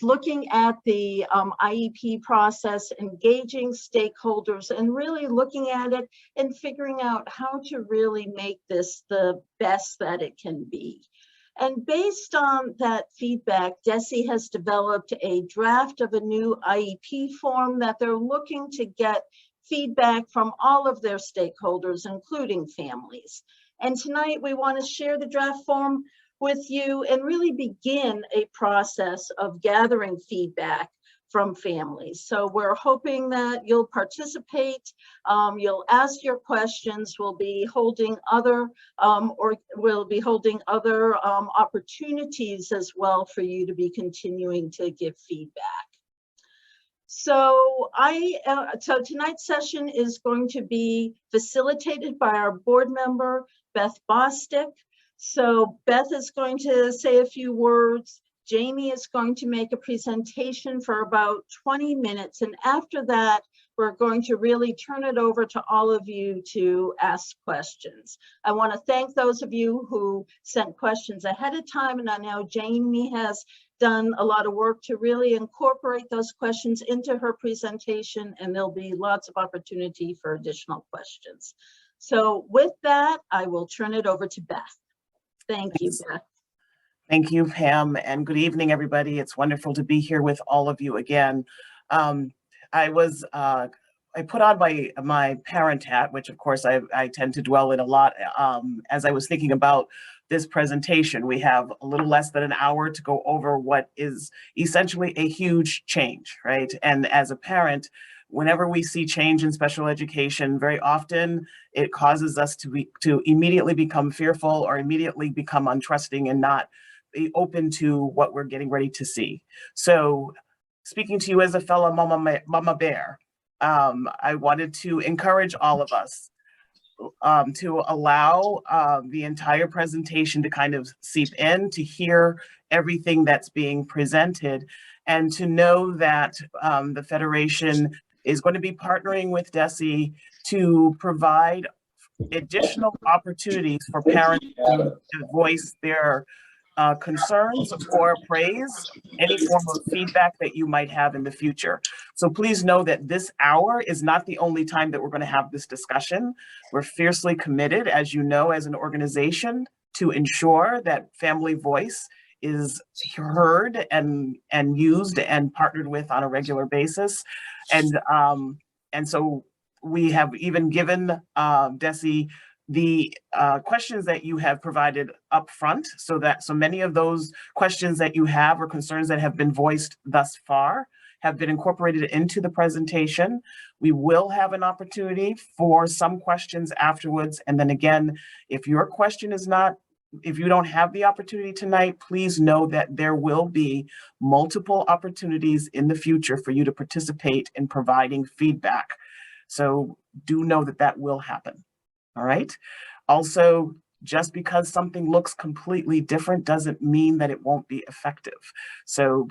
looking at the IEP process, engaging stakeholders, and really looking at it and figuring out how to really make this the best that it can be. And based on that feedback, DESE has developed a draft of a new IEP form that they're looking to get feedback from all of their stakeholders, including families. And tonight we want to share the draft form with you and really begin a process of gathering feedback from families. So we're hoping that you'll participate, you'll ask your questions. We'll be holding other opportunities as well for you to be continuing to give feedback. So tonight's session is going to be facilitated by our board member, Beth Bostick. So Beth is going to say a few words. Jamie is going to make a presentation for about 20 minutes. And after that, we're going to really turn it over to all of you to ask questions. I want to thank those of you who sent questions ahead of time. And I know Jamie has done a lot of work to really incorporate those questions into her presentation, and there'll be lots of opportunity for additional questions. So with that, I will turn it over to Beth. Thank you, Beth. Thank you, Pam, and good evening, everybody. It's wonderful to be here with all of you again. I put on my parent hat, which of course I tend to dwell in a lot. As I was thinking about this presentation, we have a little less than an hour to go over what is essentially a huge change, right? And as a parent, whenever we see change in special education, very often it causes us to immediately become fearful or immediately become untrusting and not be open to what we're getting ready to see. So speaking to you as a fellow mama bear, I wanted to encourage all of us to allow the entire presentation to kind of seep in, to hear everything that's being presented, and to know that the Federation is going to be partnering with DESE to provide additional opportunities for parents to voice their concerns or praise, any form of feedback that you might have in the future. So please know that this hour is not the only time that we're going to have this discussion. We're fiercely committed, as you know, as an organization, to ensure that family voice is heard and used and partnered with on a regular basis. And so we have even given DESE the questions that you have provided up front, so many of those questions that you have or concerns that have been voiced thus far have been incorporated into the presentation. We will have an opportunity for some questions afterwards. And then again, if your question is not, if you don't have the opportunity tonight, please know that there will be multiple opportunities in the future for you to participate in providing feedback. So do know that that will happen. All right. Also, just because something looks completely different doesn't mean that it won't be effective. So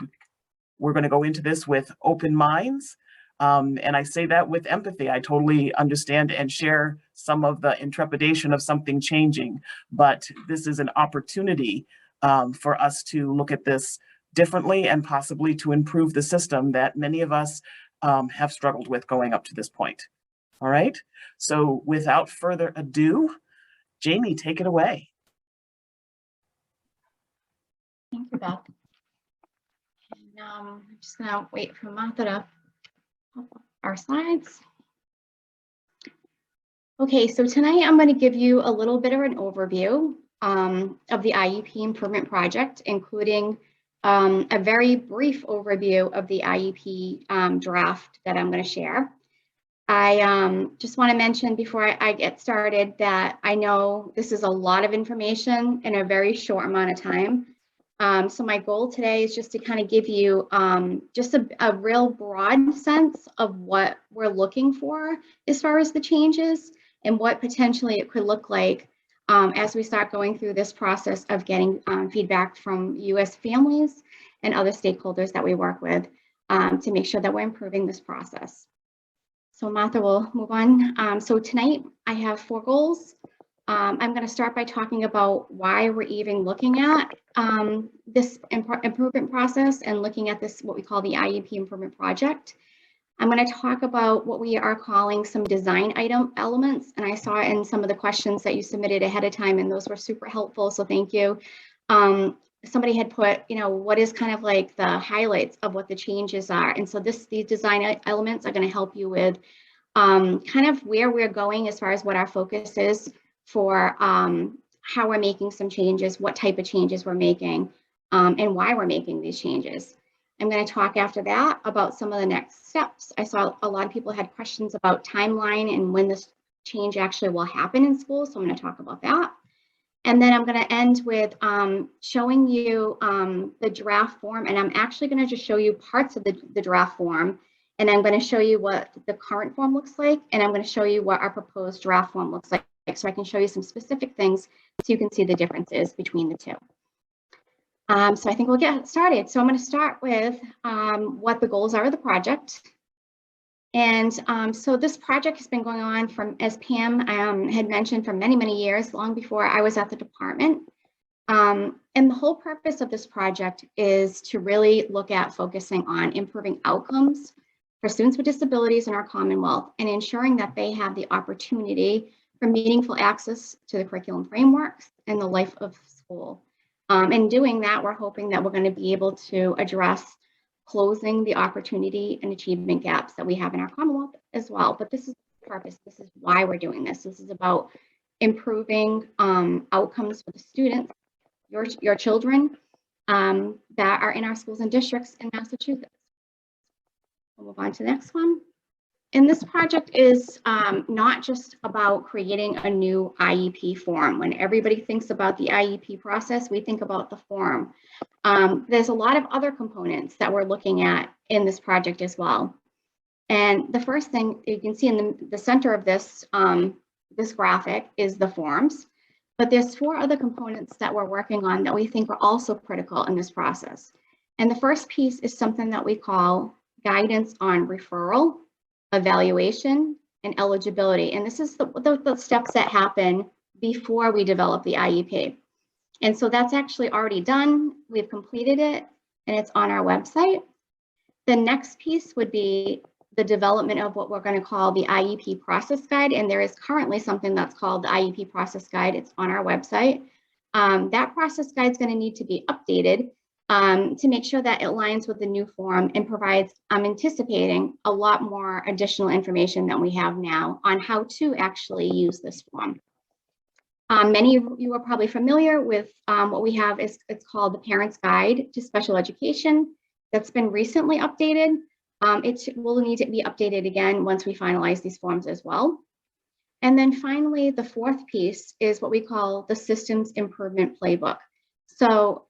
we're going to go into this with open minds. And I say that with empathy. I totally understand and share some of the intrepidation of something changing, but this is an opportunity for us to look at this differently and possibly to improve the system that many of us have struggled with going up to this point. All right. So without further ado, Jamie, take it away. Thank you, Beth. And, I'm just gonna wait for Martha to pop up our slides. Okay, so tonight I'm going to give you a little bit of an overview of the IEP improvement project, including a very brief overview of the IEP draft that I'm going to share. I just want to mention before I get started that I know this is a lot of information in a very short amount of time. So my goal today is just to kind of give you just a real broad sense of what we're looking for as far as the changes and what potentially it could look like as we start going through this process of getting feedback from you as families and other stakeholders that we work with to make sure that we're improving this process. So Martha will move on. So tonight I have 4 goals. I'm going to start by talking about why we're even looking at this improvement process and looking at this, what we call the IEP improvement project. I'm going to talk about what we are calling some design elements, and I saw in some of the questions that you submitted ahead of time, and those were super helpful, so thank you. Somebody had put, what is kind of like the highlights of what the changes are, and so these design elements are going to help you with kind of where we're going as far as what our focus is for how we're making some changes, what type of changes we're making, and why we're making these changes. I'm going to talk after that about some of the next steps. I saw a lot of people had questions about timeline and when this change actually will happen in school, so I'm going to talk about that. And then I'm going to end with showing you the draft form, and I'm actually going to just show you parts of the draft form, and I'm going to show you what the current form looks like, and I'm going to show you what our proposed draft form looks like, so I can show you some specific things so you can see the differences between the two. So I think we'll get started. So I'm going to start with what the goals are of the project. And so this project has been going on from, as Pam had mentioned, for many, many years, long before I was at the department. And the whole purpose of this project is to really look at focusing on improving outcomes for students with disabilities in our Commonwealth and ensuring that they have the opportunity for meaningful access to the curriculum frameworks and the life of school. In doing that, we're hoping that we're going to be able to address closing the opportunity and achievement gaps that we have in our Commonwealth as well. But this is the purpose. This is why we're doing this. This is about improving outcomes for the students, your children that are in our schools and districts in Massachusetts. We'll move on to the next one. And this project is not just about creating a new IEP form. When everybody thinks about the IEP process, we think about the form. There's a lot of other components that we're looking at in this project as well. And the first thing you can see in the center of this, this graphic is the forms. But there's 4 other components that we're working on that we think are also critical in this process. And the first piece is something that we call guidance on referral, evaluation, and eligibility. And this is the steps that happen before we develop the IEP. And so that's actually already done. We've completed it and it's on our website. The next piece would be the development of what we're going to call the IEP process guide. And there is currently something that's called the IEP process guide. It's on our website. That process guide is going to need to be updated to make sure that it aligns with the new form and provides, I'm anticipating, a lot more additional information than we have now on how to actually use this form. Many of you are probably familiar with what we have. It's called the Parent's Guide to Special Education. That's been recently updated. It will need to be updated again once we finalize these forms as well. And then finally, the 4th piece is what we call the Systems Improvement Playbook. So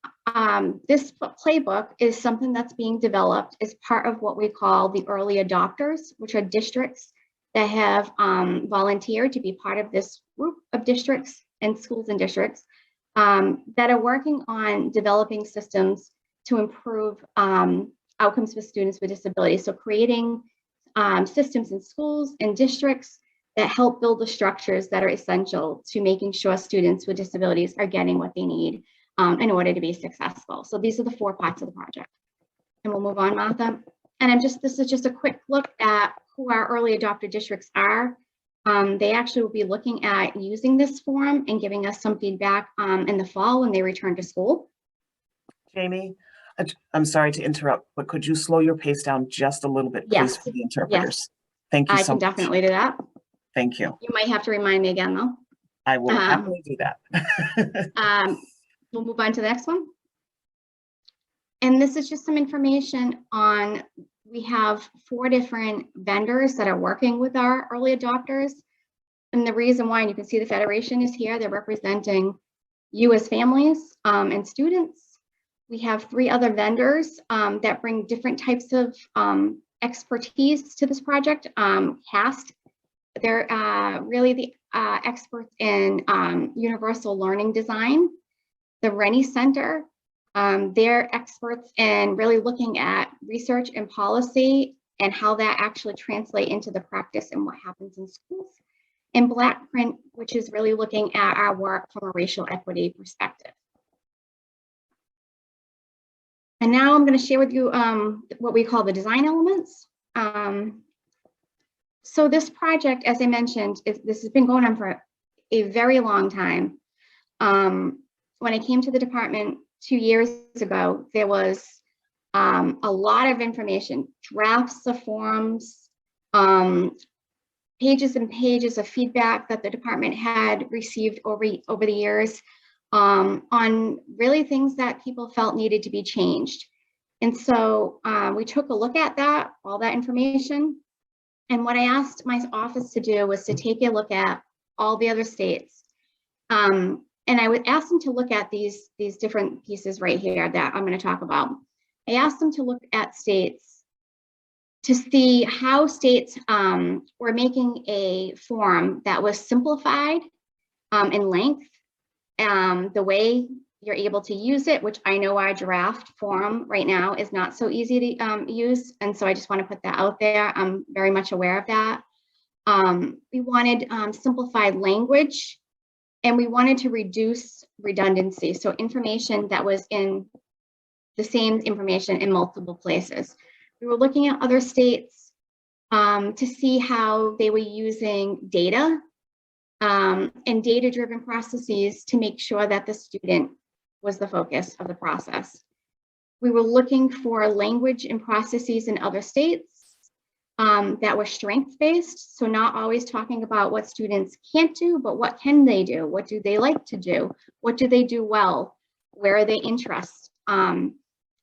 this playbook is something that's being developed as part of what we call the early adopters, which are districts that have volunteered to be part of this group of districts and schools and districts that are working on developing systems to improve outcomes for students with disabilities. So creating systems in schools and districts that help build the structures that are essential to making sure students with disabilities are getting what they need in order to be successful. So these are the 4 parts of the project. And we'll move on, Martha. And this is just a quick look at who our early adopter districts are. They actually will be looking at using this form and giving us some feedback in the fall when they return to school. Jamie, I'm sorry to interrupt, but could you slow your pace down just a little bit, please, for the interpreters? Yes. Thank you so much. I can definitely do that. Thank you. You might have to remind me again, though. I will happily do that. We'll move on to the next one. And this is just some information on, we have 4 different vendors that are working with our early adopters. And the reason why, and you can see the Federation is here, they're representing you as families and students. We have 3 other vendors that bring different types of expertise to this project. CAST, they're really the experts in universal learning design. The Rennie Center, they're experts in really looking at research and policy and how that actually translate into the practice and what happens in schools. and black print, which is really looking at our work from a racial equity perspective. And now I'm going to share with you what we call the design elements. So this project, as I mentioned, this has been going on for a very long time. When I came to the department 2 years ago, there was a lot of information, drafts of forms, pages and pages of feedback that the department had received over the years on really things that people felt needed to be changed. And so we took a look at that, all that information. And what I asked my office to do was to take a look at all the other states. And I would ask them to look at these different pieces right here that I'm going to talk about. I asked them to look at states to see how states were making a form that was simplified in length, the way you're able to use it, which I know our draft form right now is not so easy to use. And so I just want to put that out there. I'm very much aware of that. We wanted simplified language, and we wanted to reduce redundancy. So information that was in the same information in multiple places. We were looking at other states to see how they were using data and data-driven processes to make sure that the student was the focus of the process. We were looking for language and processes in other states that were strength-based, so not always talking about what students can't do, but what can they do? What do they like to do? What do they do well? Where are their interests?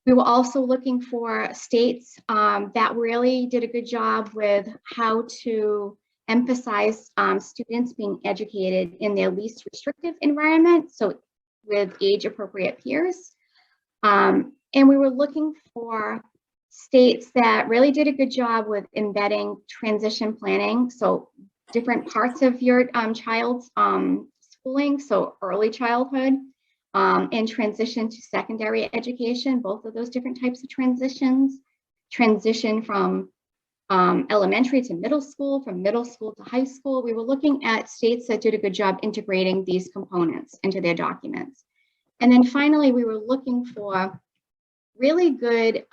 We were also looking for states that really did a good job with how to emphasize students being educated in their least restrictive environment, so with age-appropriate peers. And we were looking for states that really did a good job with embedding transition planning, so different parts of your child's schooling, so early childhood, and transition to secondary education, both of those different types of transitions, transition from elementary to middle school, from middle school to high school. We were looking at states that did a good job integrating these components into their documents. And then finally, we were looking for really good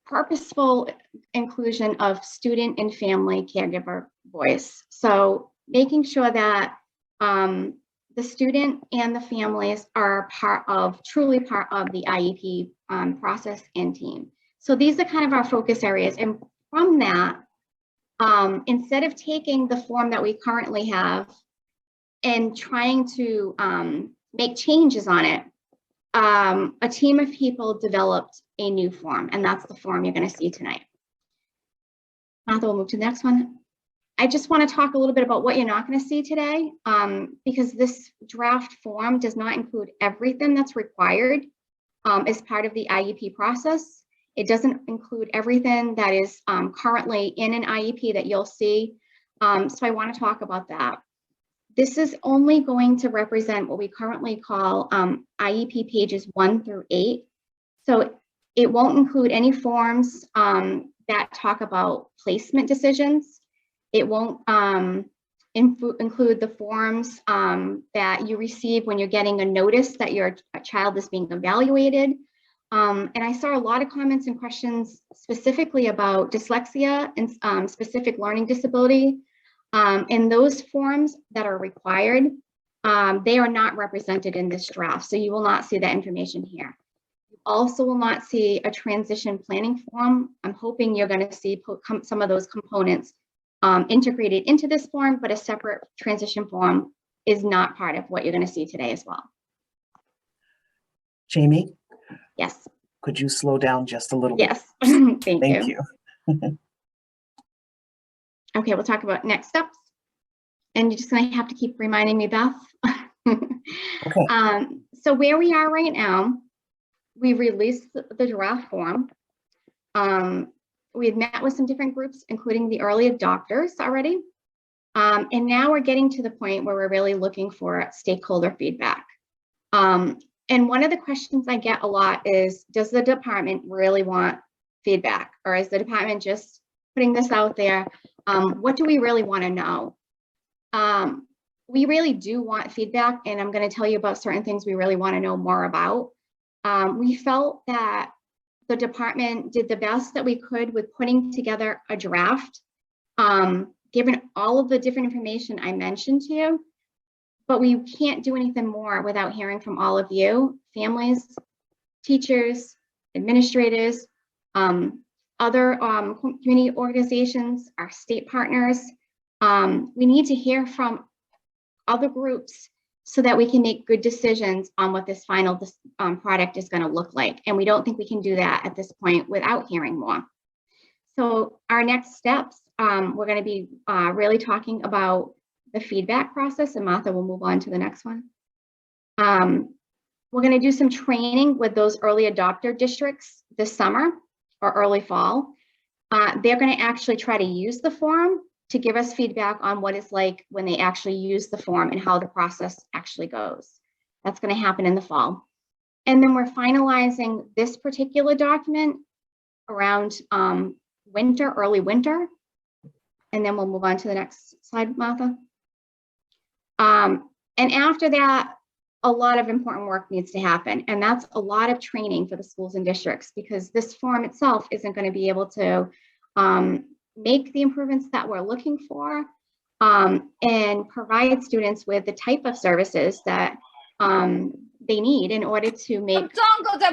purposeful inclusion of student and family caregiver voice. So making sure that the student and the families are truly part of the IEP process and team. So these are kind of our focus areas. And from that, instead of taking the form that we currently have and trying to make changes on it, a team of people developed a new form, and that's the form you're going to see tonight. Martha, we'll move to the next one. I just want to talk a little bit about what you're not going to see today, because this draft form does not include everything that's required as part of the IEP process. It doesn't include everything that is currently in an IEP that you'll see. So I want to talk about that. This is only going to represent what we currently call IEP pages 1 through 8. So it won't include any forms that talk about placement decisions. It won't include the forms that you receive when you're getting a notice that your child is being evaluated. And I saw a lot of comments and questions specifically about dyslexia and specific learning disability. And those forms that are required, they are not represented in this draft. So you will not see that information here. You also will not see a transition planning form. I'm hoping you're going to see some of those components integrated into this form, but a separate transition form is not part of what you're going to see today as well. Jamie? Yes. Could you slow down just a little bit? Yes. Thank you. Okay, we'll talk about next steps. And you're just going to have to keep reminding me, Beth. Okay. So where we are right now, we released the draft form. We've met with some different groups, including the early adopters already. And now we're getting to the point where we're really looking for stakeholder feedback. And one of the questions I get a lot is, does the department really want feedback? Or is the department just putting this out there? What do we really want to know? We really do want feedback, and I'm going to tell you about certain things we really want to know more about. We felt that the department did the best that we could with putting together a draft, given all of the different information I mentioned to you, but we can't do anything more without hearing from all of you, families, teachers, administrators, other community organizations, our state partners. We need to hear from other groups so that we can make good decisions on what this final product is going to look like. And we don't think we can do that at this point without hearing more. So our next steps, we're going to be really talking about the feedback process, and Martha will move on to the next one. We're going to do some training with those early adopter districts this summer or early fall. They're going to actually try to use the form to give us feedback on what it's like when they actually use the form and how the process actually goes. That's going to happen in the fall. And then we're finalizing this particular document around winter, early winter. And then we'll move on to the next slide, Martha. And after that, a lot of important work needs to happen. And that's a lot of training for the schools and districts, because this form itself isn't going to be able to make the improvements that we're looking for, and provide students with the type of services that they need in order to make progress,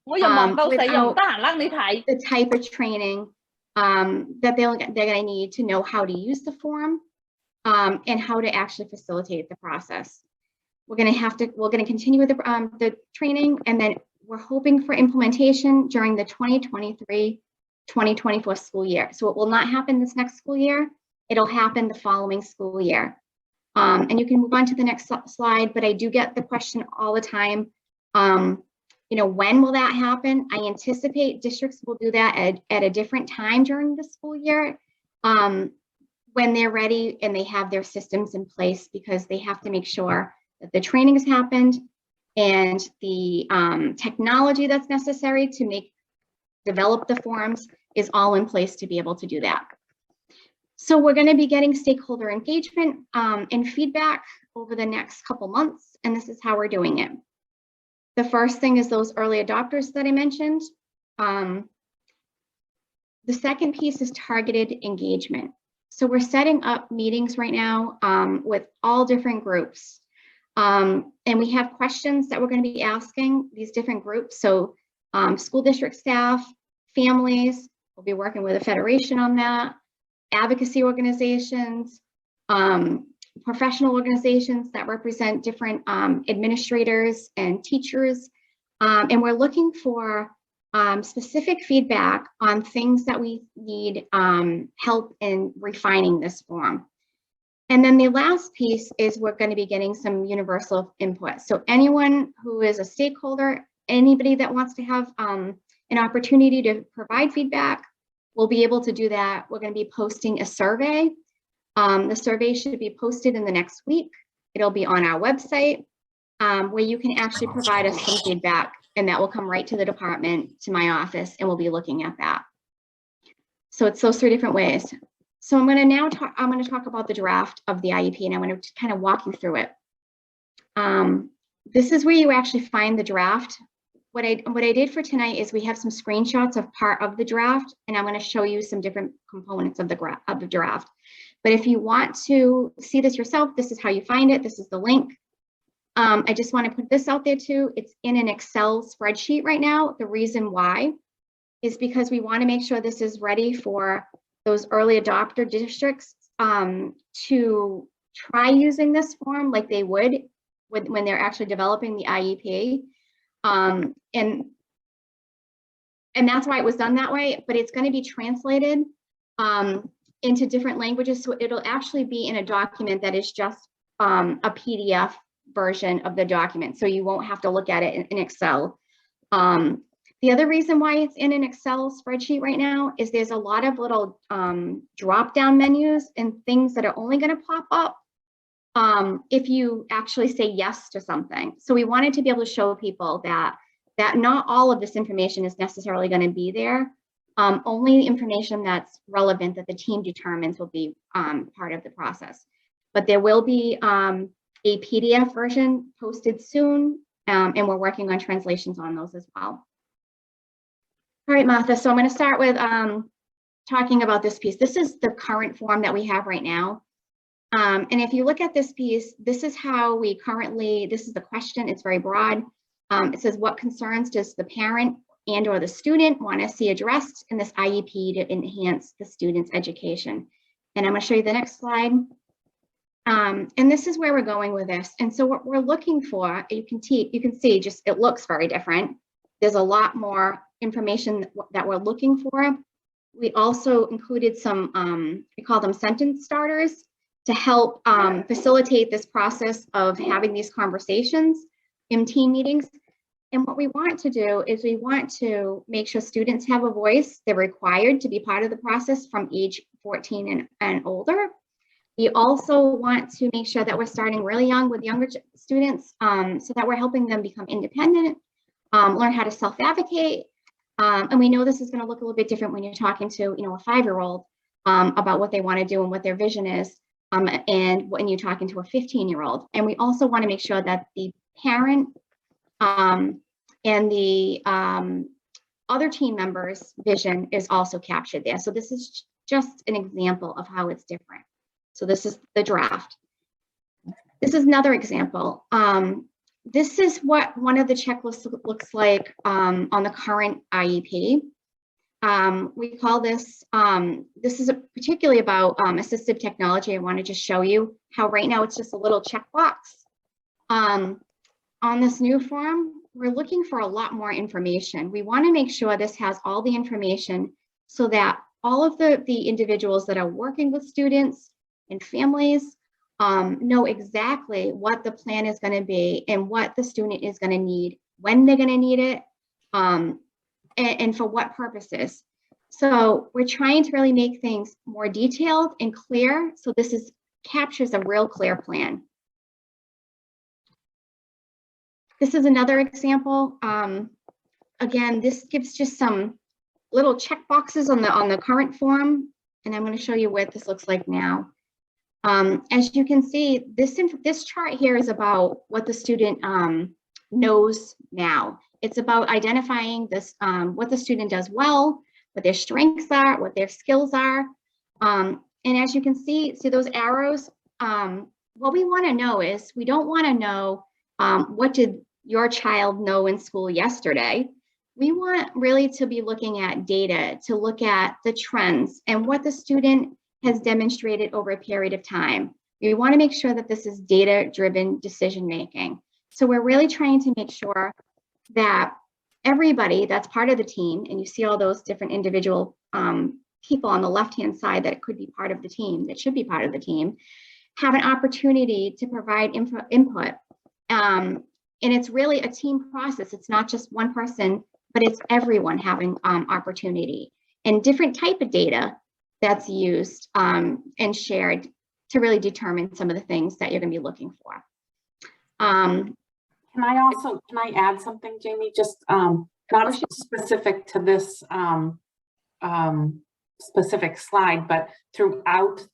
without the type of training that they're going to need to know how to use the form and how to actually facilitate the process. We're going to continue with the training, and then we're hoping for implementation during the 2023-2024 school year. So it will not happen this next school year. It'll happen the following school year. And you can move on to the next slide, but I do get the question all the time, when will that happen? I anticipate districts will do that at a different time during the school year, when they're ready and they have their systems in place, because they have to make sure that the training has happened and the technology that's necessary to develop the forms is all in place to be able to do that. So we're going to be getting stakeholder engagement and feedback over the next couple months, and this is how we're doing it. The first thing is those early adopters that I mentioned. The second piece is targeted engagement. So we're setting up meetings right now with all different groups. And we have questions that we're going to be asking these different groups. So school district staff, families, we'll be working with a federation on that, advocacy organizations, professional organizations that represent different administrators and teachers. And we're looking for specific feedback on things that we need help in refining this form. And then the last piece is we're going to be getting some universal input. So anyone who is a stakeholder, anybody that wants to have an opportunity to provide feedback, will be able to do that. We're going to be posting a survey. The survey should be posted in the next week. It'll be on our website where you can actually provide us some feedback, and that will come right to the department, to my office, and we'll be looking at that. So it's those three different ways. So I'm going to now talk about the draft of the IEP, and I'm going to kind of walk you through it. This is where you actually find the draft. What I did for tonight is we have some screenshots of part of the draft, and I'm going to show you some different components of the draft. But if you want to see this yourself, this is how you find it. This is the link. I just want to put this out there too. It's in an Excel spreadsheet right now. The reason why is because we want to make sure this is ready for those early adopter districts to try using this form like they would when they're actually developing the IEP. And that's why it was done that way, but it's going to be translated into different languages. So it'll actually be in a document that is just a PDF version of the document. So you won't have to look at it in Excel. The other reason why it's in an Excel spreadsheet right now is there's a lot of little drop-down menus and things that are only going to pop up if you actually say yes to something. So we wanted to be able to show people that not all of this information is necessarily going to be there. Only information that's relevant that the team determines will be part of the process. But there will be a PDF version posted soon, and we're working on translations on those as well. All right, Martha, so I'm going to start with talking about this piece. This is the current form that we have right now. And if you look at this piece, this is how we currently, this is the question, it's very broad. It says, what concerns does the parent and or the student want to see addressed in this IEP to enhance the student's education? And I'm going to show you the next slide. And this is where we're going with this. And so what we're looking for, you can see just, it looks very different. There's a lot more information that we're looking for. We also included some, we call them sentence starters, to help facilitate this process of having these conversations in team meetings. And what we want to do is we want to make sure students have a voice. They're required to be part of the process from age 14 and older. We also want to make sure that we're starting really young with younger students so that we're helping them become independent, learn how to self-advocate. And we know this is going to look a little bit different when you're talking to, a 5-year-old about what they want to do and what their vision is, and when you're talking to a 15-year-old. And we also want to make sure that the parent and the other team members' vision is also captured there. So this is just an example of how it's different. So this is the draft. This is another example. This is what one of the checklists looks like on the current IEP. We call this, this is particularly about assistive technology. I want to just show you how right now it's just a little checkbox. On this new form, we're looking for a lot more information. We want to make sure this has all the information so that all of the individuals that are working with students and families know exactly what the plan is going to be and what the student is going to need, when they're going to need it, and for what purposes. So we're trying to really make things more detailed and clear. So this captures a real clear plan. This is another example. Again, this gives just some little check boxes on the current form, and I'm going to show you what this looks like now. As you can see, this chart here is about what the student knows now. It's about identifying this, what the student does well, what their strengths are, what their skills are. And as you can see those arrows, what we want to know is, we don't want to know what did your child know in school yesterday. We want really to be looking at data, to look at the trends and what the student has demonstrated over a period of time. We want to make sure that this is data-driven decision-making. So we're really trying to make sure that everybody that's part of the team, and you see all those different individual people on the left-hand side that could be part of the team, that should be part of the team, have an opportunity to provide input. And it's really a team process. It's not just one person, but it's everyone having opportunity, and different type of data that's used and shared to really determine some of the things that you're going to be looking for. Can I add something, Jamie? Just not specific to this specific slide, but throughout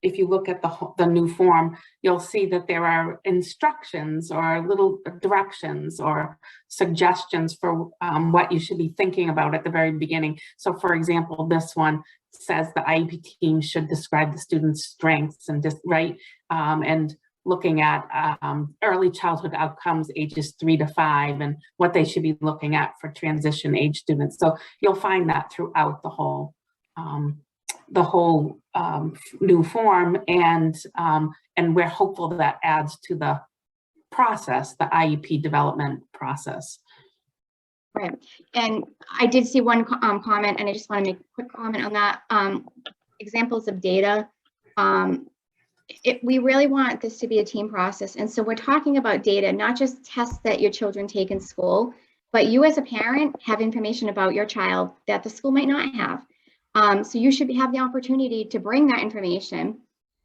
if you look at the new form, you'll see that there are instructions or little directions or suggestions for what you should be thinking about at the very beginning. So for example, this one says the IEP team should describe the student's strengths and and looking at early childhood outcomes, ages 3 to 5, and what they should be looking at for transition age students. So you'll find that throughout the whole new form, and we're hopeful that adds to the process, the IEP development process. Right, and I did see one comment, and I just want to make a quick comment on that. Examples of data. We really want this to be a team process, and so we're talking about data, not just tests that your children take in school, but you as a parent have information about your child that the school might not have. So you should have the opportunity to bring that information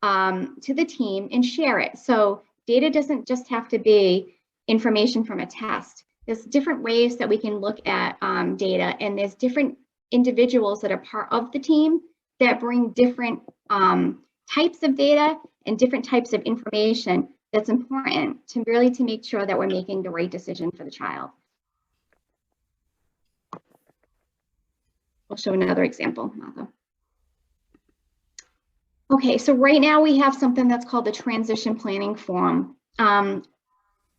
to the team and share it. So data doesn't just have to be information from a test. There's different ways that we can look at data, and there's different individuals that are part of the team that bring different types of data and different types of information that's important to really to make sure that we're making the right decision for the child. I'll show another example, Martha. Okay, so right now we have something that's called the transition planning form. We're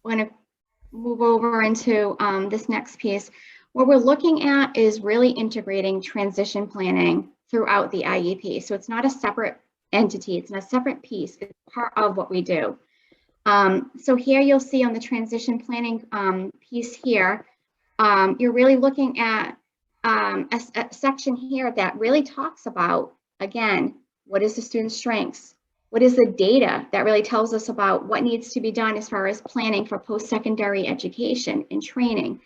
going to move over into this next piece. What we're looking at is really integrating transition planning throughout the IEP. So it's not a separate entity, it's not a separate piece, it's part of what we do. So here you'll see on the transition planning piece here, you're really looking at a section here that really talks about, again, what is the student's strengths? What is the data that really tells us about what needs to be done as far as planning for post-secondary education and training?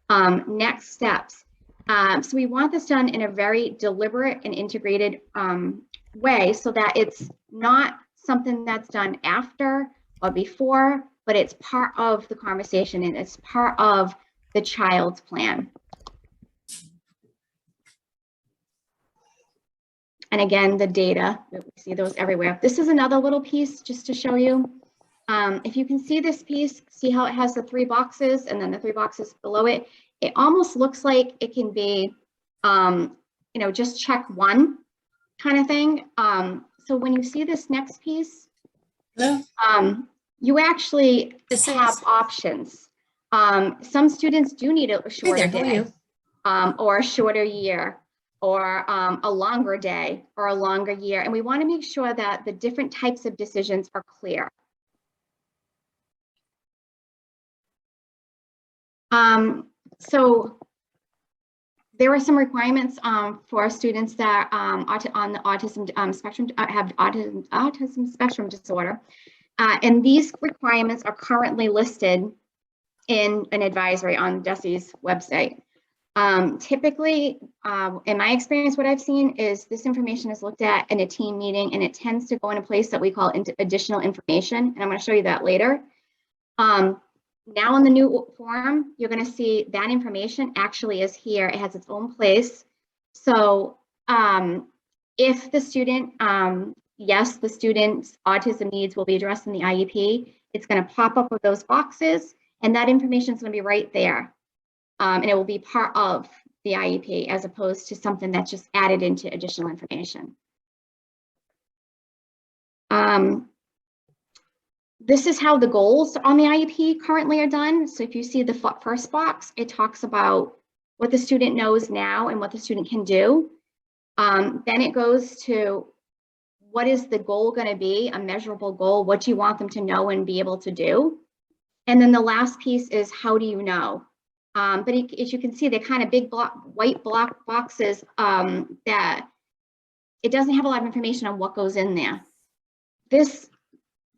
Next steps. So we want this done in a very deliberate and integrated way so that it's not something that's done after or before, but it's part of the conversation and it's part of the child's plan. And again, the data, we see those everywhere. This is another little piece just to show you. If you can see this piece, see how it has the 3 boxes and then the 3 boxes below it. It almost looks like it can be, you know, just check one kind of thing. So when you see this next piece, you actually have options. Some students do need a shorter day or a shorter year, or a longer day or a longer year. And we want to make sure that the different types of decisions are clear. So there are some requirements for students that on the autism spectrum have autism spectrum disorder. And these requirements are currently listed in an advisory on DESE's website. Typically, in my experience, what I've seen is this information is looked at in a team meeting and it tends to go in a place that we call additional information. And I'm going to show you that later. Now in the new form, you're going to see that information actually is here. It has its own place. So if the student, yes, the student's autism needs will be addressed in the IEP, it's going to pop up with those boxes and that information is going to be right there. And it will be part of the IEP as opposed to something that's just added into additional information. This is how the goals on the IEP currently are done. So if you see the first box, it talks about what the student knows now and what the student can do. Then it goes to what is the goal going to be, a measurable goal, what do you want them to know and be able to do? And then the last piece is how do you know? But as you can see, they're kind of big white block boxes that it doesn't have a lot of information on what goes in there. This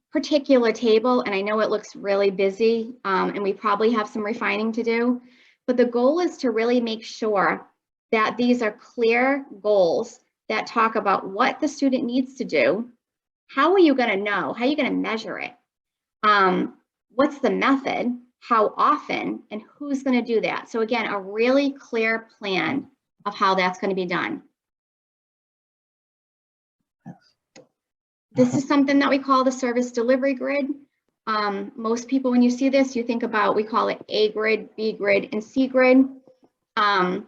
particular table, and I know it looks really busy and we probably have some refining to do, but the goal is to really make sure that these are clear goals that talk about what the student needs to do. How are you going to know? How are you going to measure it? What's the method? How often, and who's going to do that? So again, a really clear plan of how that's going to be done. This is something that we call the service delivery grid. Most people, when you see this, you think about, we call it A grid, B grid, and C grid. When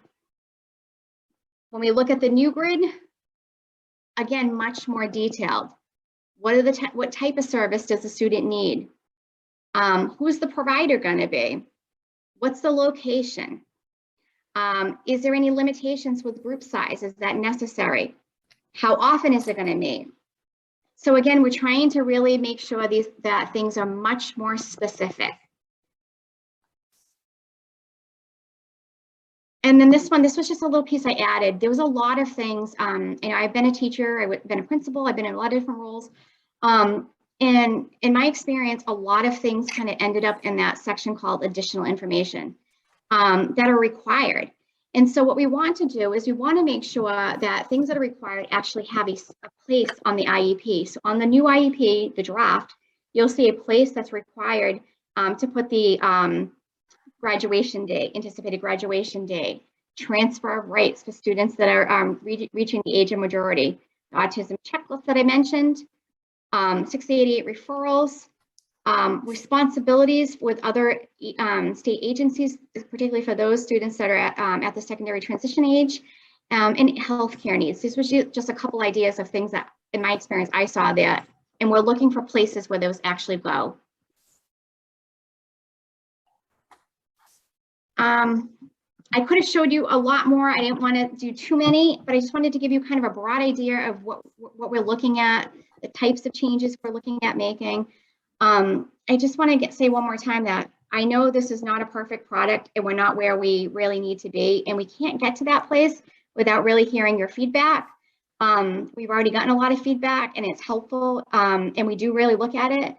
we look at the new grid, again, much more detailed. What type of service does the student need? Who's the provider going to be? What's the location? Is there any limitations with group size? Is that necessary? How often is it going to meet? So again, we're trying to really make sure that things are much more specific. And then this was just a little piece I added. There was a lot of things, you know, I've been a teacher, I've been a principal, I've been in a lot of different roles. And in my experience, a lot of things kind of ended up in that section called additional information that are required. And so what we want to do is we want to make sure that things that are required actually have a place on the IEP. So on the new IEP, the draft, you'll see a place that's required to put the graduation day, anticipated graduation day, transfer of rights for students that are reaching the age of majority, the autism checklist that I mentioned, 688 referrals, responsibilities with other state agencies, particularly for those students that are at the secondary transition age, and healthcare needs. This was just a couple ideas of things that, in my experience, I saw there, and we're looking for places where those actually go. I could have showed you a lot more. I didn't want to do too many, but I just wanted to give you kind of a broad idea of what we're looking at, the types of changes we're looking at making. I just want to say one more time that I know this is not a perfect product and we're not where we really need to be, and we can't get to that place without really hearing your feedback. We've already gotten a lot of feedback and it's helpful, and we do really look at it.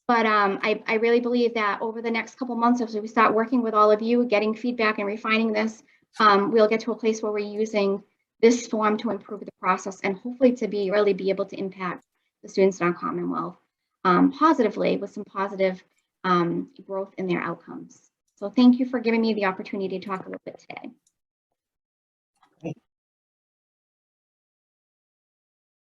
But I really believe that over the next couple months, as we start working with all of you, getting feedback and refining this, we'll get to a place where we're using this form to improve the process and hopefully to really be able to impact the students in our Commonwealth positively with some positive growth in their outcomes. So thank you for giving me the opportunity to talk a little bit today.